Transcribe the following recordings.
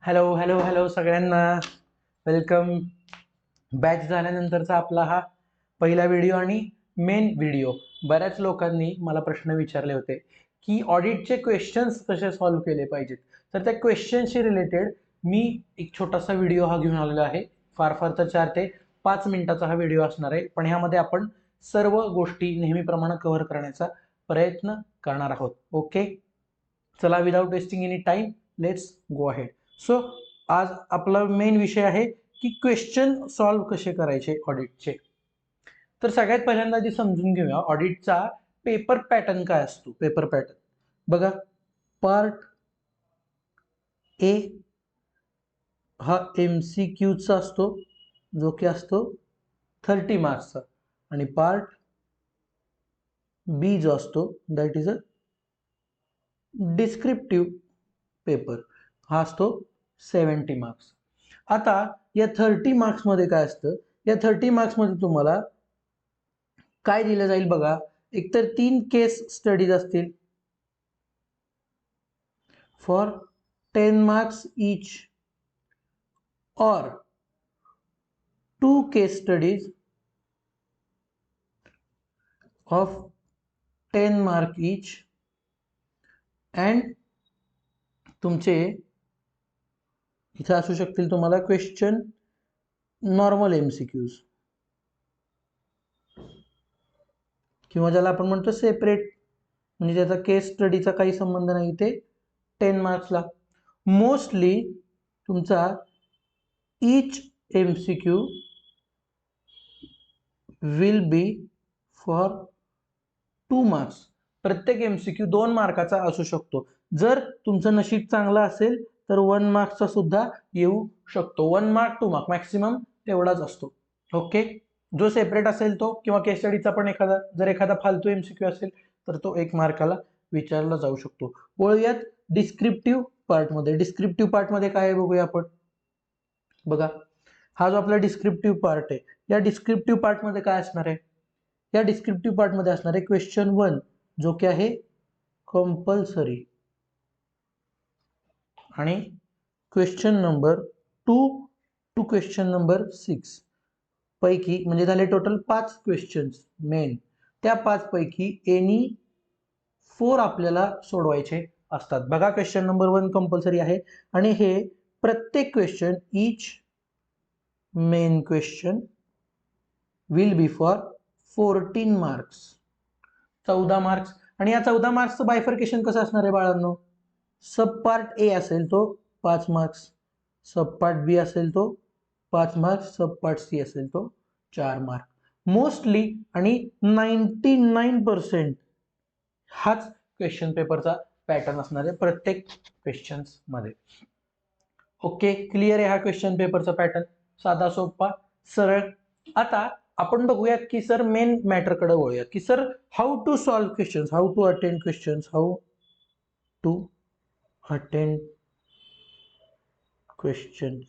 Hello hello hello सगळ्यांना welcome. Batch झाल्यानंतरचा आपला हा पहिला व्हिडिओ आणि मेन व्हिडिओ. बऱ्याच लोकांनी मला प्रश्न विचारले होते की ऑडिटचे क्वेश्चन्स कसे सॉल्व्ह केले पाहिजेत. तर त्या क्वेश्चनशी रिलेटेड मी एक छोटासा व्हिडिओ हा घेऊन आलेला आहे. फार फार तर 4 ते 5 मिनिटाचा हा व्हिडिओ असणार आहे, पण ह्यामध्ये आपण सर्व गोष्टी नेहमीप्रमाणे कव्हर करण्याचा प्रयत्न करणार आहोत. ओके, चला without wasting any time let's go ahead. So आज आपला मेन विषय आहे की क्वेश्चन सॉल्व्ह कसे करायचे ऑडिटचे. तर सगळ्यात पहिल्यांदा जे समजून घेऊया ऑडिटचा पेपर पॅटर्न काय असतो. पेपर पॅटर्न बघा, पार्ट ए हा MCQ चा असतो, जो की असतो 30 मार्क्सचा, आणि पार्ट बी जो असतो that is a descriptive paper, हा असतो 70 मार्क्स. आता या 30 मार्क्स मध्ये काय असतं, या 30 मार्क्स मध्ये तुम्हाला काय दिलं जाईल बघा. एकतर 3 केस स्टडीज असतील फॉर 10 मार्क्स ईच, और 2 case studies of 10 mark each, and तुमचे इथे असू शकतील तुम्हाला क्वेश्चन नॉर्मल MCQs, किंवा ज्याला आपण म्हणतो सेपरेट, म्हणजे त्याचा केस स्टडीचा काही संबंध नाही, ते 10 मार्क्सला. मोस्टली तुमचा each MCQ will be for 2 marks. प्रत्येक MCQ 2 मार्काचा असू शकतो. जर तुमचं नशीब चांगलं असेल तर 1 मार्क्सचा सुद्धा येऊ शकतो. 1 मार्क 2 मार्क मॅक्सिमम तेवढाच असतो. ओके, जो सेपरेट असेल तो, किंवा केस स्टडीचा पण एखादा फालतू MCQ असेल तर तो 1 मार्काला विचारला जाऊ शकतो. वळूयात डिस्क्रिप्टिव्ह पार्टमध्ये. डिस्क्रिप्टिव्ह पार्टमध्ये काय आहे बघूया आपण. बघा, हा जो आपला डिस्क्रिप्टिव्ह पार्ट आहे, या डिस्क्रिप्टिव्ह पार्टमध्ये काय असणार आहे. या डिस्क्रिप्टिव्ह पार्टमध्ये असणार आहे क्वेश्चन 1, जो की आहे कंपल्सरी, आणि question number 2 to question number 6 पैकी, म्हणजे झाले टोटल 5 क्वेश्चन्स मेन. त्या 5 पैकी एनी 4 आपल्याला सोडवायचे असतात. बघा, क्वेश्चन नंबर 1 कंपल्सरी आहे, आणि हे प्रत्येक question each main question will be for 14 marks, 14 marks. आणि या 14 मार्क्सचं बायफर्केशन कसं असणार आहे बाळांनो. सब पार्ट ए असेल तो 5 मार्क्स, सब पार्ट बी असेल तो 5 मार्क्स, सब पार्ट सी असेल तो 4 मार्क. मोस्टली आणि 99% हाच क्वेश्चन पेपरचा पॅटर्न असणार आहे प्रत्येक क्वेश्चन्स मध्ये. ओके, क्लिअर आहे हा क्वेश्चन पेपरचा पॅटर्न, साधा सोपा सरळ. आता आपण बघूयात की सर मेन मॅटर कडे वळूयात की sir how to solve questions, how to attend questions, how to attend questions.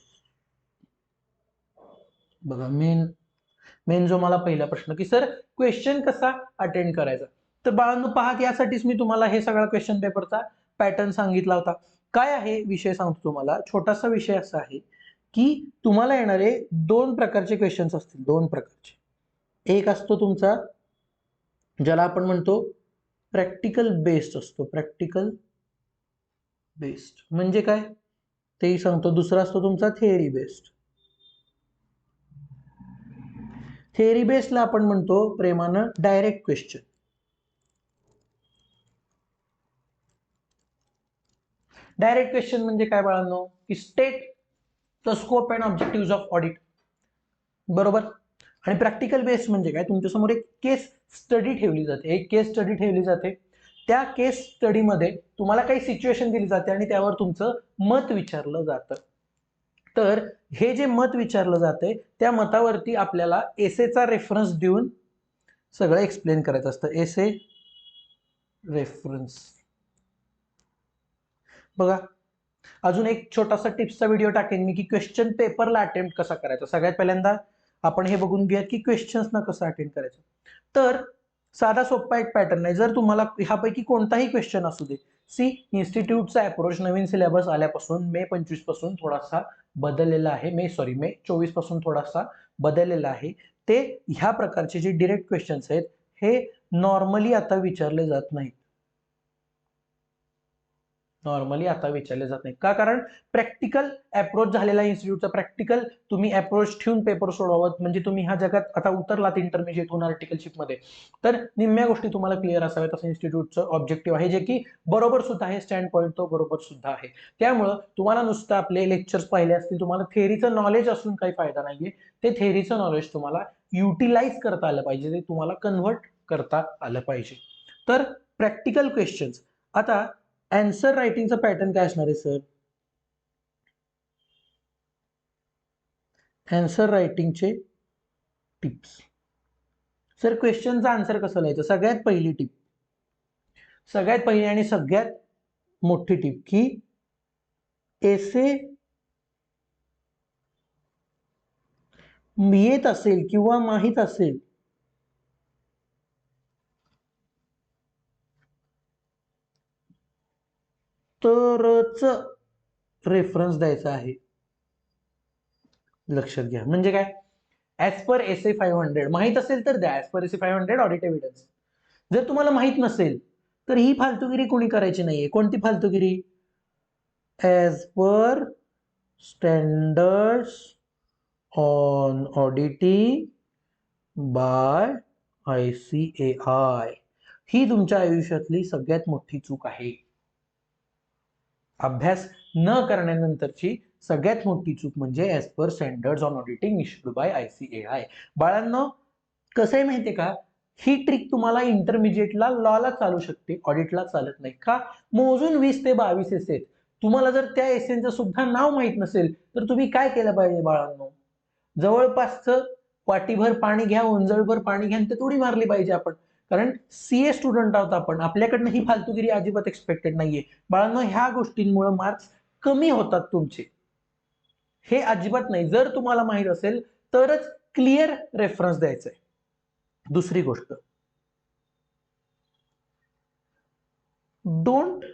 बघा, मेन जो मला पहिला प्रश्न की सर क्वेश्चन कसा अटेंड करायचा. तर बाळांनो पहा, यासाठीच मी तुम्हाला हे सगळा क्वेश्चन पेपरचा पॅटर्न सांगितला होता. काय आहे विषय सांगतो तुम्हाला. छोटासा विषय असा आहे की तुम्हाला येणारे 2 प्रकारचे क्वेश्चन्स असतील, 2 प्रकारचे. एक असतो तुमचा, ज्याला आपण म्हणतो प्रॅक्टिकल बेस्ड असतो. प्रॅक्टिकल बेस्ड म्हणजे काय तेही सांगतो. दुसरा असतो तुमचा थिअरी बेस्ड. थिअरी बेस्डला आपण म्हणतो प्रेमानं डायरेक्ट क्वेश्चन. डायरेक्ट क्वेश्चन म्हणजे काय बाळांनो, की state the scope and objective of audit, बरोबर. आणि प्रॅक्टिकल बेस्ड म्हणजे काय, तुमच्यासमोर एक केस स्टडी ठेवली जाते, एक केस स्टडी ठेवली जाते. त्या केस स्टडीमध्ये तुम्हाला काही सिच्युएशन दिली जाते आणि त्यावर तुमचं मत विचारलं जातं. तर हे जे मत विचारलं जाते त्या मतावरती आपल्याला एसेचा रेफरन्स देऊन सगळं एक्सप्लेन करायचं असतं. एसे रेफरन्स. बघा, अजून एक छोटासा टिप्सचा व्हिडिओ टाकेन मी की क्वेश्चन पेपरला अटेम्प्ट कसा करायचा. सगळ्यात पहिल्यांदा आपण हे बघून घेऊया की क्वेश्चन्सना कसं अटेंड करायचं. तर साधा सोपा एक पॅटर्न आहे. जर तुम्हाला ह्यापैकी कोणताही क्वेश्चन असू दे, सी इन्स्टिट्यूटचा अप्रोच नवीन सिलेबस आल्यापासून मे 25 पासून थोडासा बदललेला आहे, मे 24 पासून थोडासा बदललेला आहे. ते ह्या प्रकारचे जे डिरेक्ट क्वेश्चन्स आहेत हे नॉर्मली आता विचारले जात नाहीत. नॉर्मली आता विचारले जात नाही का? कारण प्रॅक्टिकल अप्रोच झालेला इन्स्टिट्यूटचा प्रॅक्टिकल तुम्ही अप्रोच ठेवून पेपर सोडवावं, म्हणजे तुम्ही ह्या जगात आता उतरलात इंटरमिजिएट होऊन आर्टिकलशिप मध्ये, तर निम्म्या गोष्टी तुम्हाला क्लिअर असाव्यात असं इन्स्टिट्यूटचं ऑब्जेक्टिव्ह आहे, जे की बरोबर सुद्धा आहे, स्टँड पॉईंट तो बरोबर सुद्धा आहे. त्यामुळं तुम्हाला नुसतं आपले लेक्चर्स पाहिले असतील, तुम्हाला थेअरीचं नॉलेज असून काही फायदा नाहीये. ते थेअरीचं नॉलेज तुम्हाला युटिलाइज करता आलं पाहिजे, ते तुम्हाला कन्व्हर्ट करता आलं पाहिजे. तर प्रॅक्टिकल क्वेश्चन्स. आता आन्सर रायटिंगचा पॅटर्न काय असणार आहे सर? आन्सर रायटिंगचे टिप्स. सर क्वेश्चनचा आन्सर कसं लिहायचं? सगळ्यात पहिली टिप, सगळ्यात पहिली आणि सगळ्यात मोठी टिप की एसे येत असेल किंवा माहित असेल तरच रेफरन्स द्यायचा आहे. लक्षात घ्या. म्हणजे काय? ऍज पर एसे 500 माहित असेल तर द्या, ऍज पर एसे 500 ऑडिट एव्हिडन्स. जर तुम्हाला माहित नसेल तर ही फालतूगिरी कोणी करायची नाहीये. कोणती फालतूगिरी? As per standards on auditing by ICAI. ही तुमच्या आयुष्यातली सगळ्यात मोठी चूक आहे. अभ्यास न करण्यानंतरची सगळ्यात मोठी चूक म्हणजे as per standards on auditing issued by ICAI. बाळांनो, कसं आहे माहितीये का? ही ट्रिक तुम्हाला इंटरमिजिएटला लॉला चालू शकते, ऑडिटला चालत नाही. का? मोजून 20 ते 22 एसे आहेत. तुम्हाला जर त्या एसेंचं सुद्धा नाव माहित नसेल तर तुम्ही काय केलं पाहिजे बाळांनो? जवळपासचं वाटीभर पाणी घ्या, ओंजळभर पाणी घ्या, ते थोडी मारली पाहिजे आपण. कारण सीए स्टुडंट आहोत आपण, आपल्याकडनं ही फालतूगिरी अजिबात एक्सपेक्टेड नाहीये. बाळांनो, ह्या गोष्टींमुळे मार्क्स कमी होतात तुमचे, हे अजिबात नाही. जर तुम्हाला माहित असेल तरच क्लिअर रेफरन्स द्यायचा आहे. दुसरी गोष्ट, डोंट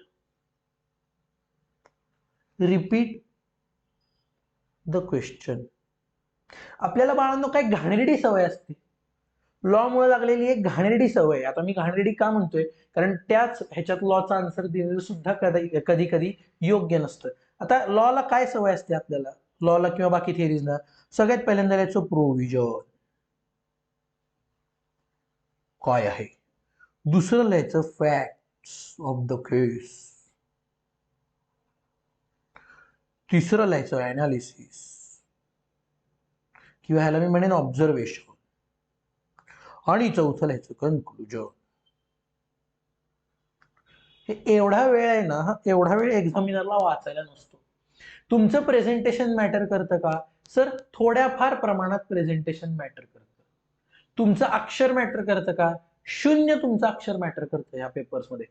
रिपीट द क्वेश्चन. आपल्याला बाळांनो काय घाणेरडी सवय असते, लॉ मुळे लागलेली एक घाणेरडी सवय. आता मी घाणेरडी का म्हणतोय? कारण त्याच ह्याच्यात लॉचा आन्सर देणं सुद्धा कधी कधी योग्य नसतं. आता लॉला काय सवय असते आपल्याला, लॉला किंवा बाकी थिअरीजना? सगळ्यात पहिल्यांदा लिहायचं प्रोव्हिजन काय आहे, दुसरं लिहायचं फॅक्ट्स ऑफ द केस, तिसरं लिहायचं अनालिसिस किंवा ह्याला मी म्हणेन ऑब्झर्वेशन, आणि चौथं लिहायचं कन्क्लुजन. एवढा वेळ आहे ना, एवढा वेळ एक्झामिनरला वाचायला नसतो. तुमचं प्रेझेंटेशन मॅटर करतं का? सर थोड्याफार प्रमाणात प्रेझेंटेशन मॅटर करतं. तुमचं अक्षर मॅटर करतं का? शून्य तुमचं अक्षर मॅटर करतं. ह्या पेपर्समध्ये,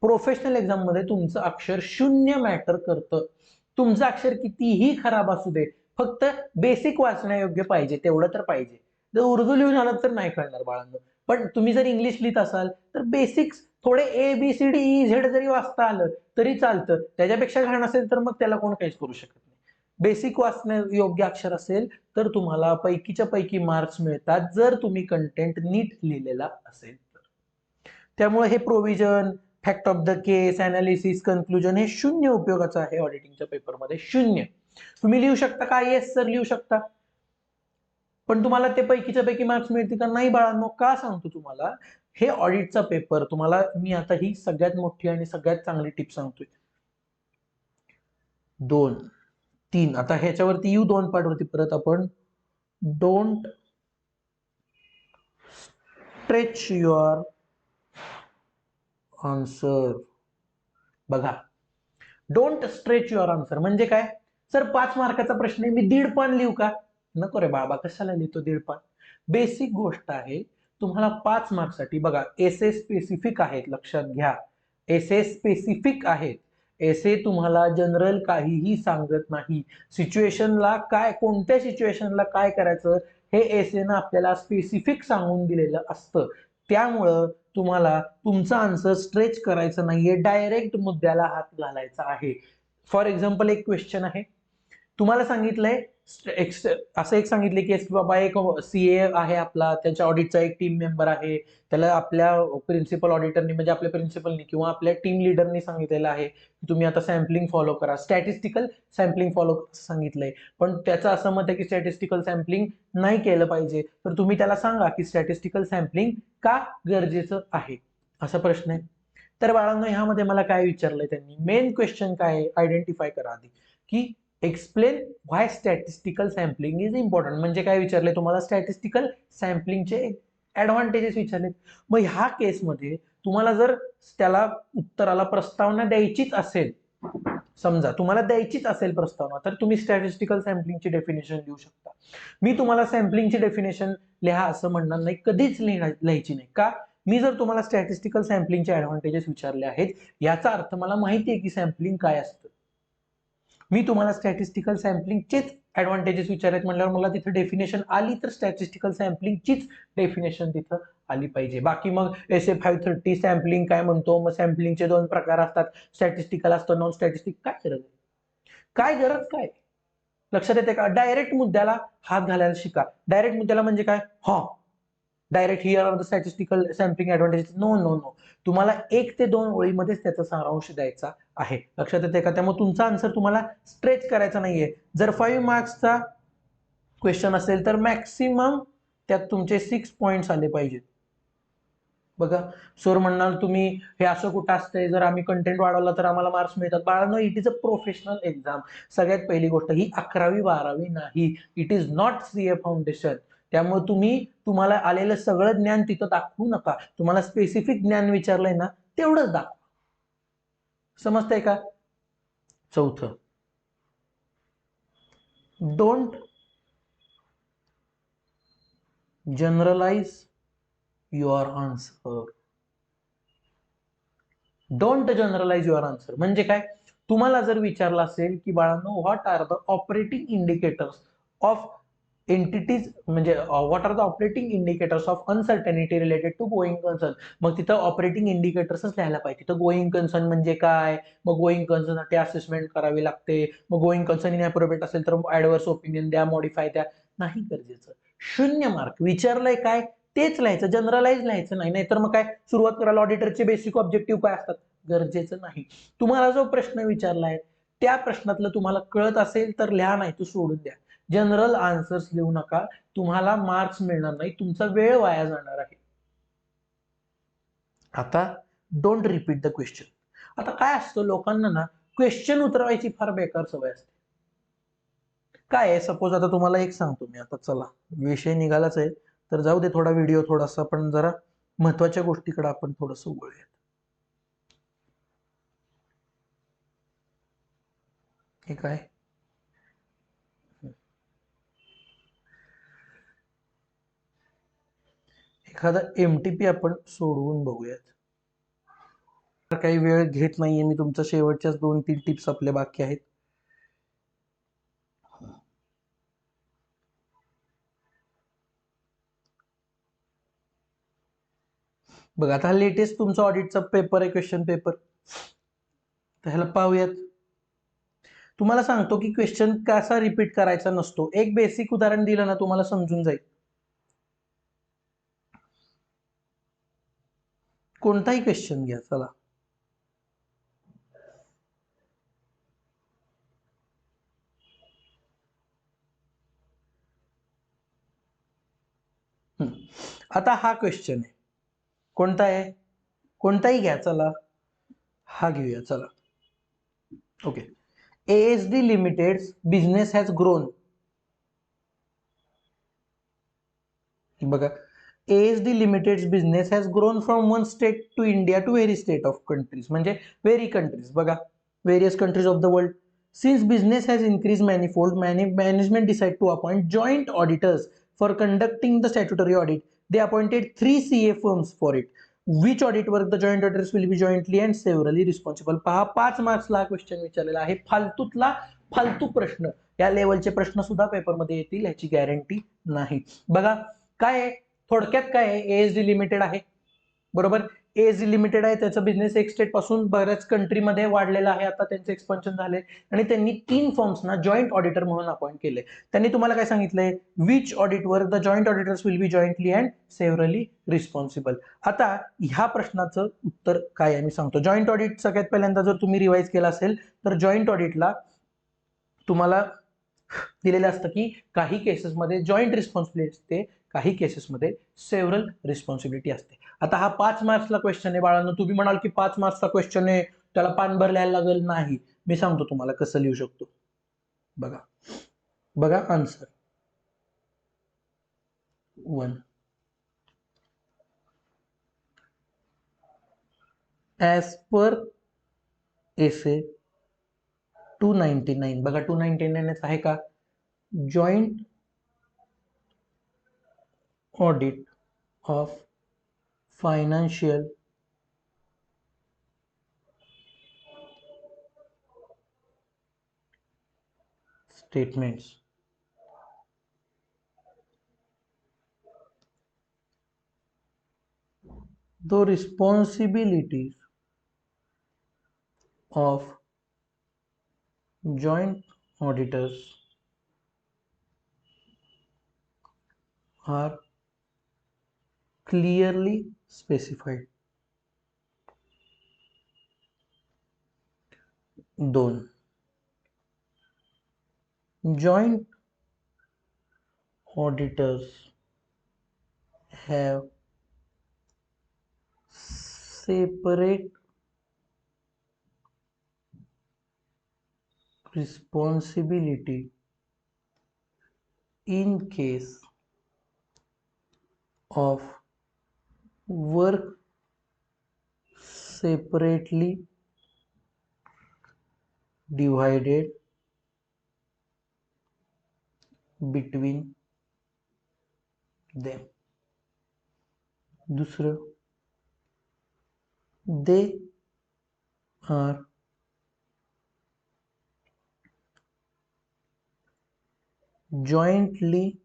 प्रोफेशनल एक्झाम मध्ये तुमचं अक्षर शून्य मॅटर करतं. तुमचं अक्षर कितीही खराब असू दे, फक्त बेसिक वाचण्यायोग्य पाहिजे, तेवढं तर पाहिजे. जर उर्दू लिहून आलं तर नाही कळणार बाळांनो. पण तुम्ही जर इंग्लिश लिहित असाल तर बेसिक्स थोडे ABCDEZ जरी वाचता आलं तरी चालतं. त्याच्यापेक्षा घाण असेल तर मग त्याला कोण काहीच करू शकत नाही. बेसिक वाचण्या योग्य अक्षर असेल तर तुम्हाला पैकीच्या पैकी मार्क्स मिळतात, जर तुम्ही कंटेंट नीट लिहिलेला असेल तर. त्यामुळे हे provision, fact of the case, analysis, conclusion हे शून्य उपयोगाचं आहे ऑडिटिंगच्या पेपरमध्ये. शून्य. तुम्ही लिहू शकता का? येस सर लिहू शकता, पण तुम्हाला ते पैकीच्या पैकी मार्क्स मिळतील का? नाही बाळांनो. का सांगतो तुम्हाला? हे ऑडिटचा पेपर तुम्हाला मी आता ही सगळ्यात मोठी आणि सगळ्यात चांगली टिप सांगतोय. 2, 3, आता ह्याच्यावरती येऊ 2 पार्ट वरती परत आपण. Don't stretch your answer. बघा, डोंट स्ट्रेच युअर आन्सर म्हणजे काय? सर 5 मार्काचा प्रश्न आहे, मी 1.5 पान लिहू का? नको रे बाबा, कशाला लिहितो 1.5 पान? बेसिक गोष्ट आहे. तुम्हाला 5 मार्क्ससाठी बघा, एसे स्पेसिफिक आहेत, लक्षात घ्या. एसे स्पेसिफिक आहेत. एसे तुम्हाला जनरल काहीही सांगत नाही. सिच्युएशनला काय, कोणत्या सिच्युएशनला काय करायचं हे एसेनं आपल्याला स्पेसिफिक सांगून दिलेलं असतं. त्यामुळं तुम्हाला तुमचा आन्सर स्ट्रेच करायचं नाहीये, डायरेक्ट मुद्द्याला हात घालायचा आहे. फॉर एक्झाम्पल एक क्वेश्चन आहे, तुम्हाला सांगितलंय असं एक सांगितले की बाबा एक सीए आहे आपला, त्याच्या ऑडिटचा एक टीम मेंबर आहे, त्याला आपल्या प्रिन्सिपल ऑडिटरनी म्हणजे आपल्या प्रिन्सिपलनी किंवा आपल्या टीम लिडरनी सांगितलेलं आहे की तुम्ही आता सॅम्पलिंग फॉलो करा, स्टॅटिस्टिकल सॅम्पलिंग फॉलो सांगितलंय. पण त्याचं असं मत आहे की स्टॅटिस्टिकल सॅम्पलिंग नाही केलं पाहिजे, तर तुम्ही त्याला सांगा की स्टॅटिस्टिकल सॅम्पलिंग का गरजेचं आहे, असा प्रश्न आहे. तर बाळांनो, ह्यामध्ये मला काय विचारलंय त्यांनी, मेन क्वेश्चन काय आहे आयडेंटिफाय करा आधी, की explain why statistical sampling is important. म्हणजे काय विचारले तुम्हाला, स्टॅटिस्टिकल सॅम्पलिंगचे ऍडव्हान्टेजेस विचारले. मग ह्या केसमध्ये तुम्हाला जर त्याला उत्तराला प्रस्तावना द्यायचीच असेल, समजा तुम्हाला द्यायचीच असेल प्रस्तावना, तर तुम्ही स्टॅटिस्टिकल सॅम्पलिंगची डेफिनेशन लिहू शकता. मी तुम्हाला सॅम्पलिंगची डेफिनेशन लिहा असं म्हणणार नाही, कधीच लिहायची नाही. का? मी जर तुम्हाला स्टॅटिस्टिकल सॅम्पलिंगचे ऍडव्हान्टेजेस विचारले आहेत, याचा अर्थ मला माहिती आहे की सॅम्पलिंग काय असतं. मी तुम्हाला स्टॅटिस्टिकल सॅम्पलिंगचेच ऍडव्हान्टेजेस विचारत म्हणल्यावर मला तिथे डेफिनेशन आली, तर स्टॅटिस्टिकल सॅम्पलिंगचीच डेफिनेशन तिथं आली पाहिजे. बाकी मग SF530 सॅम्पलिंग काय म्हणतो, मग सॅम्पलिंगचे 2 प्रकार असतात, स्टॅटिस्टिकल असतं, नॉन स्टॅटिस्टिक. काय गरज आहे, काय गरज काय? लक्षात येते का? डायरेक्ट मुद्द्याला हात घालायला शिका. डायरेक्ट मुद्द्याला म्हणजे काय, direct here are the statistical sampling advantages. No no no, तुम्हाला 1 ते 2 ओळीमध्येच त्याचा सारांश द्यायचा आहे. लक्षात येते का? त्यामुळे तुमचा आन्सर तुम्हाला स्ट्रेच करायचा नाहीये. जर 5 मार्क्सचा क्वेश्चन असेल तर मॅक्सिमम त्यात तुमचे 6 पॉइंट्स आले पाहिजेत. बघा, सर म्हणणार तुम्ही हे असं कुठं असतंय, जर आम्ही कंटेंट वाढवला तर आम्हाला मार्क्स मिळतात. बाळांनो, it is a professional exam. सगळ्यात पहिली गोष्ट, ही 11वी 12वी नाही, it is not CA foundation. त्यामुळे तुम्ही तुम्हाला आलेलं सगळं ज्ञान तिथं दाखवू नका. तुम्हाला स्पेसिफिक ज्ञान विचारलंय ना, तेवढंच दाखवा. समजतंय का? चौथं, don't generalise your answer. Don't generalise your answer म्हणजे काय? तुम्हाला जर विचारलं असेल की बाळांनो, what are the operating indicators of entities, म्हणजे what are the operating indicators of uncertainty related to going concern, मग तिथं ऑपरेटिंग इंडिकेटर्सच लिहायला पाहिजे. तिथं गोइंग कन्सर्न म्हणजे काय, मग गोइंग कन्सर्न साठी असेसमेंट करावी लागते, मग गोइंग कन्सर्न इनअप्रोप्रिएट असेल तर ऍडव्हर्स ओपिनियन द्या, मॉडिफाय द्या. नाही गरजेचं. 0 मार्क. विचारलंय काय तेच लिहायचं, जनरलाइज लिहायचं नाही. नाहीतर मग काय, सुरुवात करायला ऑडिटरचे बेसिक ऑब्जेक्टिव्ह काय असतात, गरजेचं नाही. तुम्हाला जो प्रश्न विचारलाय त्या प्रश्नातलं तुम्हाला कळत असेल तर लिहा, नाही तर सोडून द्या. जनरल आन्सर्स लिहू नका, तुम्हाला मार्क्स मिळणार नाही, तुमचा वेळ वाया जाणार आहे. आता डोंट रिपीट द क्वेश्चन. आता काय असतं, लोकांना ना क्वेश्चन उतरवायची फार बेकार सवय असते. काय आहे, सपोज आता तुम्हाला एक सांगतो मी, आता चला विषय निघालाच आहे तर जाऊ दे, थोडा व्हिडिओ थोडासा, पण जरा महत्वाच्या गोष्टीकडे आपण थोडंसं वळूया. हे काय, एखादा MTP आपण सोडवून बघूयात. काही वेळ घेत नाहीये मी तुमचा, शेवटच्याच 2-3 टिप्स आपल्या बाकी आहेत. बघा, आता लेटेस्ट तुमचा ऑडिटचा पेपर आहे, क्वेश्चन पेपर, तर ह्याला पाहूयात. तुम्हाला सांगतो की क्वेश्चन कसा रिपीट करायचा नसतो. एक बेसिक उदाहरण दिलं ना, तुम्हाला समजून जाईल. कोणताही क्वेश्चन घ्या, चला. आता हा क्वेश्चन आहे, कोणता आहे, कोणताही घ्या, चला हा घेऊया, चला. Okay, ASD limited business has grown. बघा, ASD limited business has grown from 1 state to India to very state of countries, म्हणजे व्हेरी कंट्रीज. बघा, various countries of the world. Since business has increased manifold, management decided to appoint joint auditors for conducting the statutory audit. They appointed 3 CA firms for it. Which audit work the joint auditors will be jointly and severally responsible. पहा, 5 मार्क्सला question विचारलेला आहे, फालतूतला फालतू प्रश्न. या लेवलचे प्रश्न सुद्धा पेपरमध्ये येतील, याची गॅरंटी नाही. बघा काय आहे, थोडक्यात काय आहे, ASD लिमिटेड आहे, बरोबर. एज लिमिटेड आहे, त्याचा बिझनेस एक स्टेट पासून बऱ्याच कंट्रीमध्ये वाढलेला आहे, आता त्यांचे एक्सपान्शन झाले आणि त्यांनी 3 फर्म्सना जॉईंट ऑडिटर म्हणून अपॉइंट केले. त्यांनी तुम्हाला काय सांगितलंय, विच ऑडिटवर the joint auditors will be jointly and severally responsible. आता ह्या प्रश्नाचं उत्तर काय आहे मी सांगतो. जॉईंट ऑडिट सगळ्यात पहिल्यांदा जर तुम्ही रिवाइज केला असेल तर जॉईंट ऑडिटला तुम्हाला दिलेलं असतं की काही केसेसमध्ये जॉईंट रिस्पॉन्सिबिलिटी असते, काही केसेसमध्ये सेव्हरल रिस्पॉन्सिबिलिटी असते. आता हा 5 मार्क्सला क्वेश्चन आहे बाळांनो. तुम्ही म्हणाल की 5 मार्क्सचा क्वेश्चन आहे, त्याला पानभर लिहायला लागेल. नाही, मी सांगतो तुम्हाला कसं लिहू शकतो. बघा बघा आन्सर 1. ॲज पर एसे 299, बघा 299 आहे का, joint audit of financial statements. The responsibilities of joint auditors are clearly specified. 2. Joint auditors have separate responsibility in case of work separately divided between them. दूसरं, they are jointly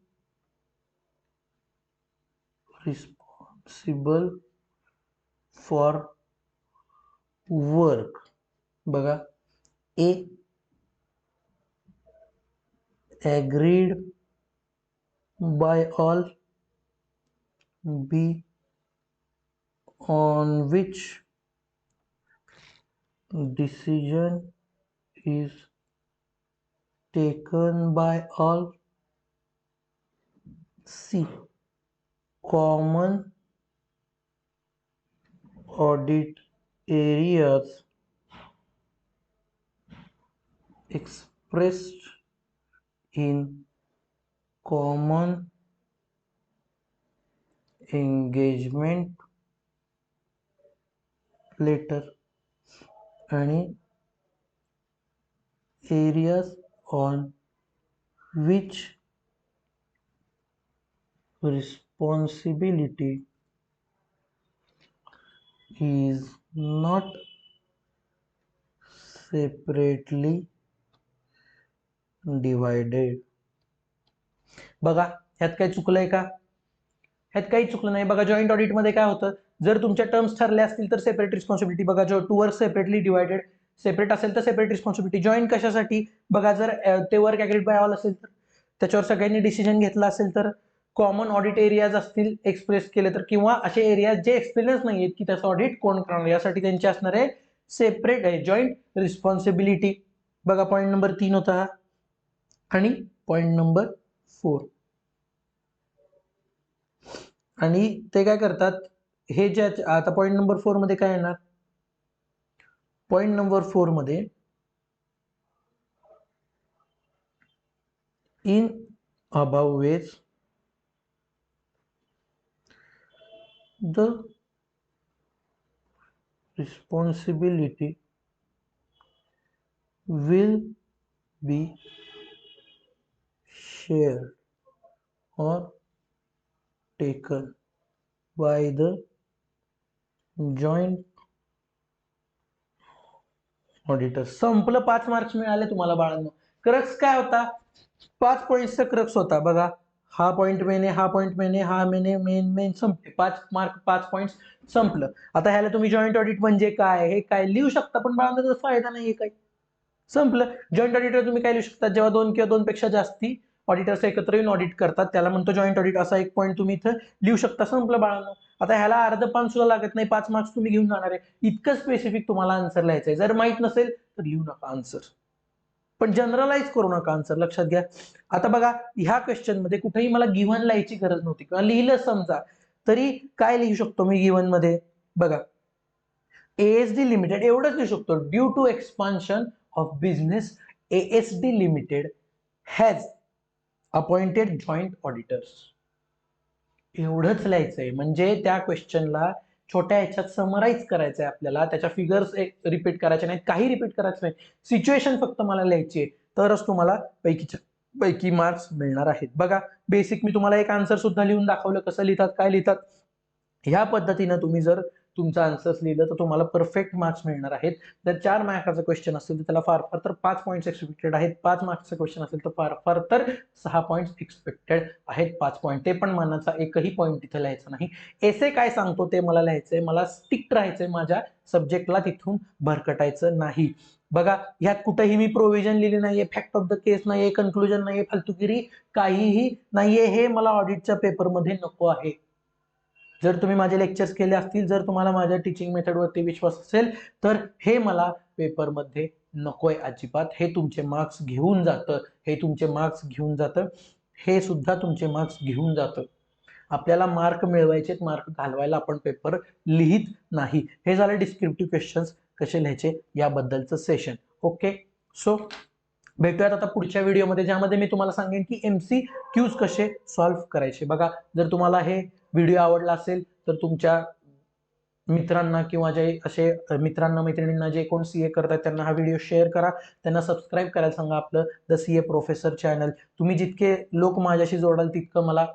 responsible for work. बघा, A agreed by all, B on which decision is taken by all, C common audit areas expressed in common engagement letter, आणि areas on which responsibility is not separately divided. बघा ह्यात काही चुकलंय का, ह्यात काही चुकलं नाही. बघा जॉईंट ऑडिट मध्ये काय होतं, जर तुमच्या टर्म्स ठरल्या असतील तर सेपरेट रिस्पॉन्सिबिलिटी. बघा जो 2 वर्क सेपरेटली डिवायडेड, सेपरेट असेल तर सेपरेट रिस्पॉन्सिबिलिटी. जॉईंट कशासाठी, बघा जर ते वर्क ऍग्रीड बाय ऑल असेल तर त्याच्यावर सगळ्यांनी डिसिजन घेतला असेल तर, कॉमन ऑडिट एरियाज असतील एक्सप्रेस केले तर, किंवा असे एरियाज जे एक्सपिरियन्स नाही आहेत की त्याचं ऑडिट कोण करणार, यासाठी त्यांची असणार आहे सेपरेट आहे जॉईंट रिस्पॉन्सिबिलिटी. बघा पॉईंट नंबर 3 होता हा, आणि पॉईंट नंबर 4. आणि ते काय करतात, हे जे आता पॉईंट नंबर 4 मध्ये काय येणार, पॉईंट नंबर 4 मध्ये in above ways the responsibility will be shared or taken by the joint auditor. संपलं, 5 मार्क्स मिळाले तुम्हाला बाळांनो. क्रक्स काय होता, 5 पॉईंटचा क्रक्स होता. बघा हा पॉईंट मेन आहे, हा पॉईंट मेन आहे, हा मेन संपले, 5 मार्क 5 पॉईंट संपलं. आता ह्याला तुम्ही जॉईंट ऑडिट म्हणजे काय हे काय लिहू शकता, पण बाळांनो त्याचा फायदा नाहीये काही, संपलं. जॉईंट ऑडिटर तुम्ही काय लिहू शकता, जेव्हा 2 किंवा 2 पेक्षा जास्ती ऑडिटर्स एकत्र येऊन ऑडिट करतात त्याला म्हणतो जॉईंट ऑडिट, असा एक पॉईंट तुम्ही इथं लिहू शकता, संपलं बाळांनो. आता ह्याला अर्ध पान सुद्धा लागत नाही, 5 मार्क्स तुम्ही घेऊन जाणार आहे. इतकं स्पेसिफिक तुम्हाला आन्सर लिहायचंय. जर माहित नसेल तर लिहू नका आन्सर, पण जनरलाइज करू नका आन्सर, लक्षात घ्या. आता बघा ह्या क्वेश्चन मध्ये कुठेही मला गिव्हन लिहायची गरज नव्हती, किंवा लिहिलं समजा तरी काय लिहू शकतो मी गिव्हन मध्ये, बघा ASD लिमिटेड एवढंच लिहू शकतो, due to expansion of business ASD limited has appointed joint auditors, एवढंच लिहायचंय. म्हणजे त्या क्वेश्चनला छोट्या ह्याच्यात समराईज करायचंय आपल्याला, त्याच्या फिगर्स रिपीट करायचे नाहीत, काही रिपीट करायचं नाही, सिच्युएशन फक्त मला लिहायची आहे, तरच तुम्हाला पैकी मार्क्स मिळणार आहेत. बघा बेसिक मी तुम्हाला एक आन्सर सुद्धा लिहून दाखवलं, कसं लिहितात काय लिहितात. ह्या पद्धतीनं तुम्ही जर तुमचं आन्सर्स लिहिलं तर तुम्हाला परफेक्ट मार्क्स मिळणार आहेत. जर 4 मार्काचा क्वेश्चन असेल तर त्याला फार फार तर 5 पॉईंट्स एक्सपेक्टेड आहेत, 5 मार्क्सचा क्वेश्चन असेल तर फार फार तर 6 पॉईंट्स एक्सपेक्टेड आहेत, 5 पॉईंट, ते पण मनाचा एकही पॉईंट तिथे लिहायचा नाही. एसे काय सांगतो ते मला लिहायचंय, मला स्टिक्ट राहायचंय माझ्या सब्जेक्टला, तिथून भरकटायचं नाही. बघा ह्यात कुठेही मी प्रोव्हिजन लिहिली नाहीये, फॅक्ट ऑफ द केस नाहीये, कन्क्लुजन नाहीये, फालतूगिरी काहीही नाहीये, हे मला ऑडिटच्या पेपरमध्ये नको आहे. जर तुम्ही माझे लेक्चर्स केले असतील, जर तुम्हाला माझ्या टीचिंग मेथडवरती विश्वास असेल तर हे मला पेपरमध्ये नकोय अजिबात. हे तुमचे मार्क्स घेऊन जातं, हे तुमचे मार्क्स घेऊन जातं, हे सुद्धा तुमचे मार्क्स घेऊन जातं. आपल्याला मार्क मिळवायचे, मार्क घालवायला आपण पेपर लिहित नाही. हे झालं डिस्क्रिप्टिव्ह क्वेश्चन्स कसे लिहायचे याबद्दलचं सेशन. ओके, सो भेटूयात आता पुढच्या व्हिडिओमध्ये, ज्यामध्ये मी तुम्हाला सांगेन की MCQs कसे सॉल्व्ह करायचे. बघा जर तुम्हाला हे व्हिडिओ आवडला असेल तर तुमच्या मित्रांना किंवा जे असे मित्रांना मैत्रिणींना जे कोण CA करतात त्यांना हा व्हिडिओ शेअर करा, त्यांना सबस्क्राईब करायला सांगा आपलं द CA प्रोफेसर चॅनल. तुम्ही जितके लोक माझ्याशी जोडाल तितकं मला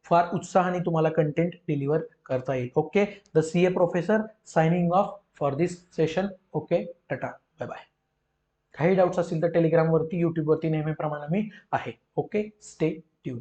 फार उत्साहाने तुम्हाला कंटेंट डिलिव्हर करता येईल. Okay, the CA professor signing off for this session. Okay, tata, bye bye. काही डाऊट्स असतील तर टेलिग्रामवरती, युट्यूबवरती नेहमीप्रमाणे मी आहे. Okay, stay tune.